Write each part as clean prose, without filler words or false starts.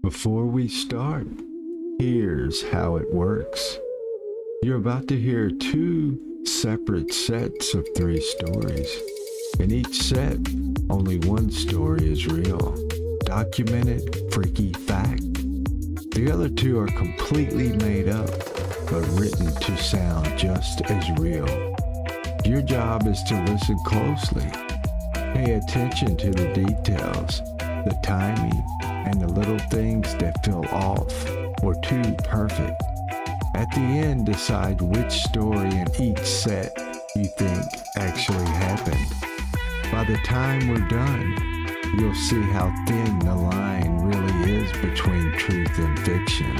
Before we start, here's how it works. You're about to hear two separate sets of three stories. In each set, only one story is real. Documented freaky fact. The other two are completely made up, but written to sound just as real. Your job is to listen closely. Pay attention to the details, the timing, and the little things that feel off or too perfect. At the end, decide which story in each set you think actually happened. By the time we're done, you'll see how thin the line really is between truth and fiction.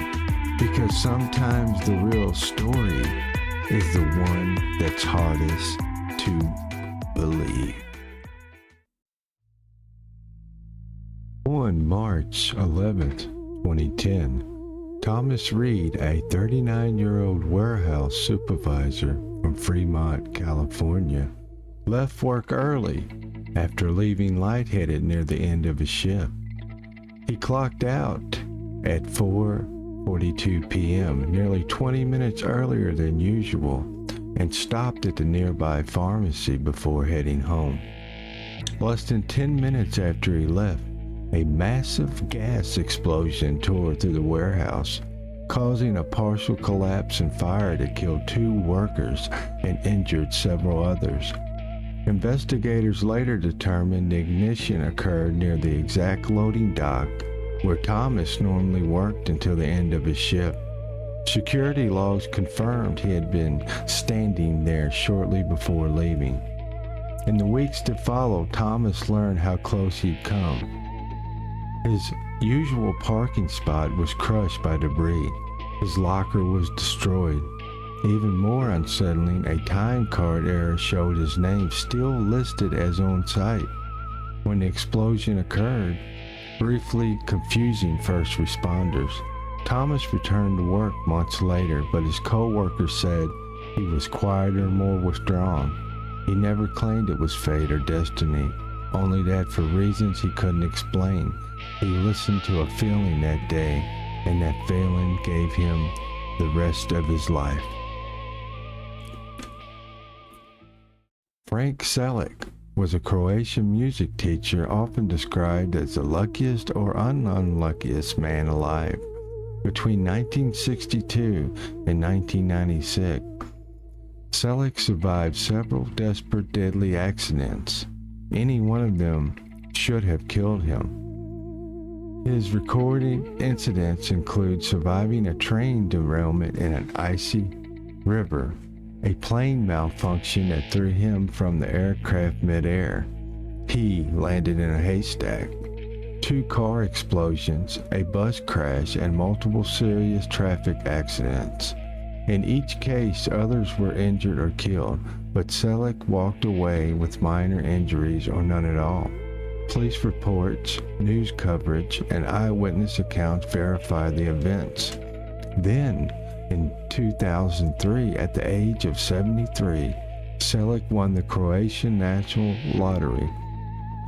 Because sometimes the real story is the one that's hardest to believe. On March 11th, 2010, Thomas Reed, a 39-year-old warehouse supervisor from Fremont, California, left work early after leaving lightheaded near the end of his shift. He clocked out at 4:42 p.m., nearly 20 minutes earlier than usual, and stopped at the nearby pharmacy before heading home. Less than 10 minutes after he left, a massive gas explosion tore through the warehouse, causing a partial collapse and fire that killed 2 workers and injured several others. Investigators later determined the ignition occurred near the exact loading dock where Thomas normally worked until the end of his shift. Security logs confirmed he had been standing there shortly before leaving. In the weeks that followed, Thomas learned how close he'd come. His usual parking spot was crushed by debris. His locker was destroyed. Even more unsettling, a time card error showed his name still listed as on site. When the explosion occurred, briefly confusing first responders, Thomas returned to work months later, but his co-workers said he was quieter and more withdrawn. He never claimed it was fate or destiny, only that for reasons he couldn't explain, he listened to a feeling that day, and that feeling gave him the rest of his life. Frank Selleck was a Croatian music teacher often described as the luckiest or unluckiest man alive. Between 1962 and 1996, Selleck survived several desperate, deadly accidents. Any one of them should have killed him. His recorded incidents include surviving a train derailment in an icy river, a plane malfunction that threw him from the aircraft midair. He landed in a haystack. 2 car explosions, a bus crash, and multiple serious traffic accidents. In each case, others were injured or killed, but Selleck walked away with minor injuries or none at all. Police reports, news coverage, and eyewitness accounts verify the events. Then, in 2003, at the age of 73, Selleck won the Croatian National Lottery,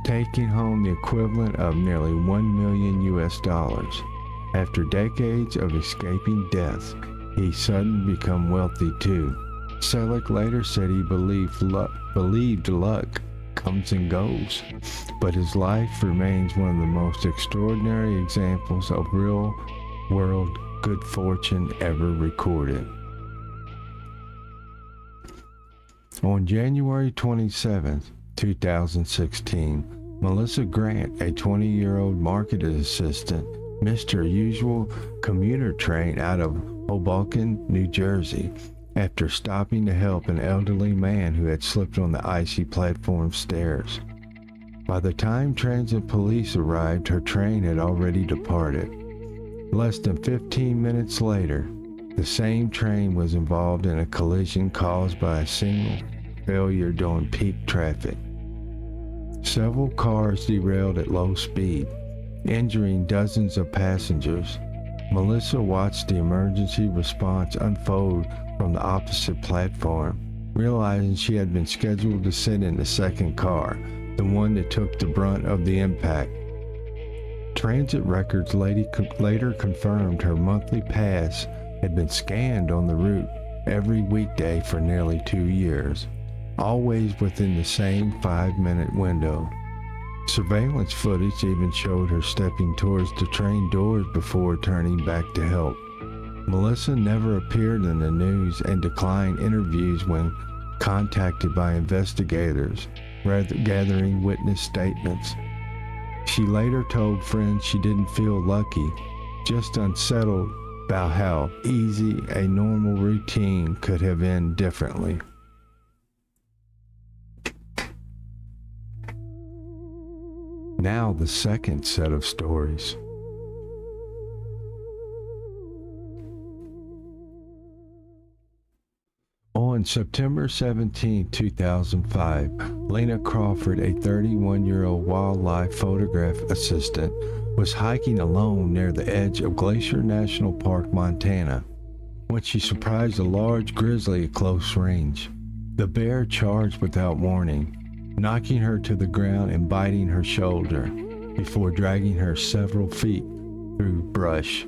taking home the equivalent of nearly $1 million. After decades of escaping death, he suddenly became wealthy too. Selleck later said he believed luck comes and goes, but his life remains one of the most extraordinary examples of real-world good fortune ever recorded. On January 27, 2016, Melissa Grant, a 20-year-old marketing assistant, missed her usual commuter train out of Hoboken, New Jersey, after stopping to help an elderly man who had slipped on the icy platform stairs. By the time transit police arrived, her train had already departed. Less than 15 minutes later, the same train was involved in a collision caused by a single failure during peak traffic. Several cars derailed at low speed, injuring dozens of passengers. Melissa watched the emergency response unfold from the opposite platform, realizing she had been scheduled to sit in the second car, the one that took the brunt of the impact. Transit records later confirmed her monthly pass had been scanned on the route every weekday for nearly 2 years, always within the same 5-minute window. Surveillance footage even showed her stepping towards the train doors before turning back to help. Melissa never appeared in the news and declined interviews when contacted by investigators, gathering witness statements. She later told friends she didn't feel lucky, just unsettled about how easy a normal routine could have ended differently. Now the second set of stories. On September 17, 2005, Lena Crawford, a 31-year-old wildlife photograph assistant, was hiking alone near the edge of Glacier National Park, Montana, when she surprised a large grizzly at close range. The bear charged without warning, knocking her to the ground and biting her shoulder before dragging her several feet through brush.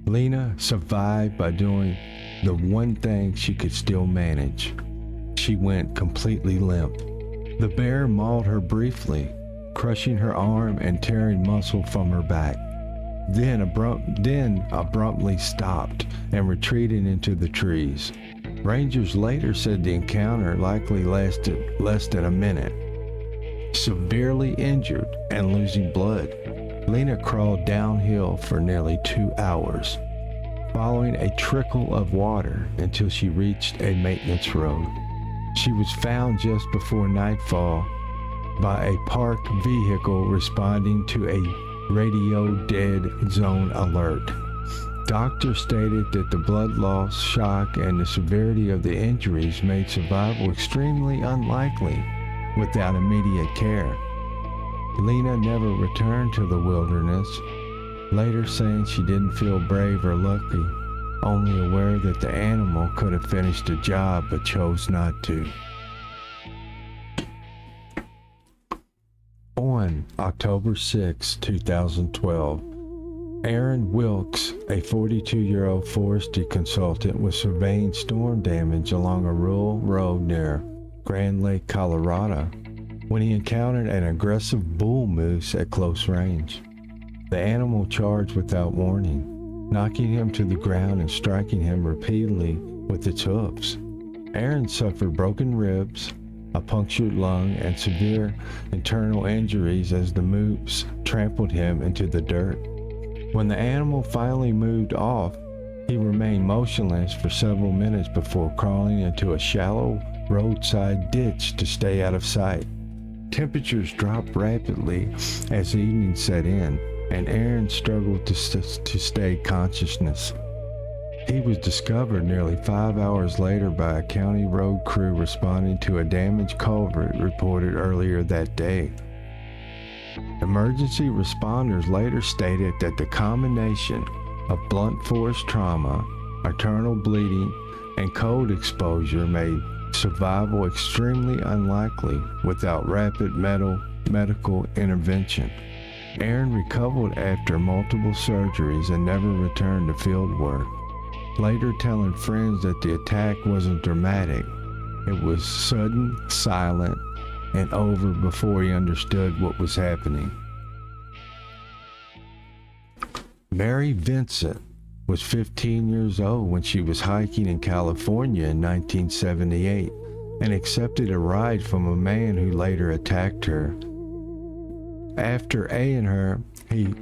Lena survived by doing the one thing she could still manage. She went completely limp. The bear mauled her briefly, crushing her arm and tearing muscle from her back, then abruptly stopped and retreated into the trees. Rangers later said the encounter likely lasted less than a minute. Severely injured and losing blood, Lena crawled downhill for nearly 2 hours, following a trickle of water until she reached a maintenance road. She was found just before nightfall by a parked vehicle responding to a radio dead zone alert. Doctors stated that the blood loss, shock, and the severity of the injuries made survival extremely unlikely without immediate care. Lena never returned to the wilderness, later saying she didn't feel brave or lucky, only aware that the animal could have finished the job but chose not to. On October 6, 2012, Aaron Wilkes, a 42-year-old forestry consultant, was surveying storm damage along a rural road near Grand Lake, Colorado, when he encountered an aggressive bull moose at close range. The animal charged without warning, knocking him to the ground and striking him repeatedly with its hoofs. Aaron suffered broken ribs, a punctured lung, and severe internal injuries as the moose trampled him into the dirt. When the animal finally moved off, he remained motionless for several minutes before crawling into a shallow roadside ditch to stay out of sight. Temperatures dropped rapidly as evening set in, and Aaron struggled to stay consciousness. He was discovered nearly 5 hours later by a county road crew responding to a damaged culvert reported earlier that day. Emergency responders later stated that the combination of blunt force trauma, internal bleeding, and cold exposure made survival extremely unlikely without rapid medical intervention. Aaron recovered after multiple surgeries and never returned to field work, later telling friends that the attack wasn't dramatic. It was sudden, silent, and over before he understood what was happening. Mary Vincent was 15 years old when she was hiking in California in 1978 and accepted a ride from a man who later attacked her. After A-ing her, he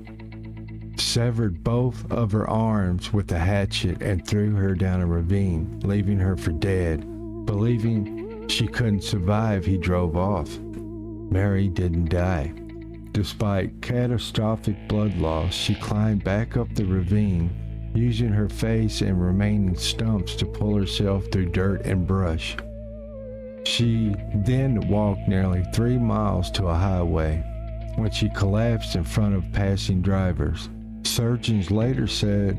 severed both of her arms with a hatchet and threw her down a ravine, leaving her for dead. Believing she couldn't survive, he drove off. Mary didn't die. Despite catastrophic blood loss, she climbed back up the ravine, using her face and remaining stumps to pull herself through dirt and brush. She then walked nearly 3 miles to a highway when she collapsed in front of passing drivers. Surgeons later said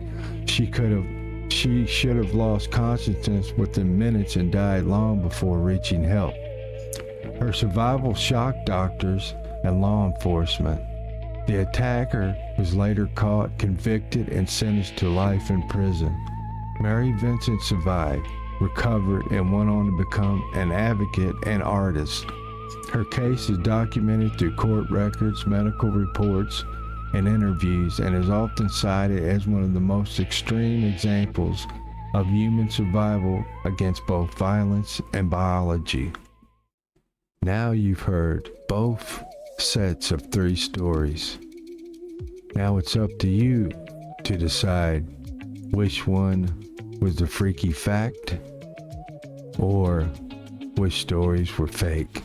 she should have lost consciousness within minutes and died long before reaching help. Her survival shocked doctors and law enforcement. The attacker was later caught, convicted, and sentenced to life in prison. Mary Vincent survived, recovered, and went on to become an advocate and artist. Her case is documented through court records, medical reports, and interviews, and is often cited as one of the most extreme examples of human survival against both violence and biology. Now you've heard both sets of 3 stories. Now it's up to you to decide which one was the freaky fact or which stories were fake.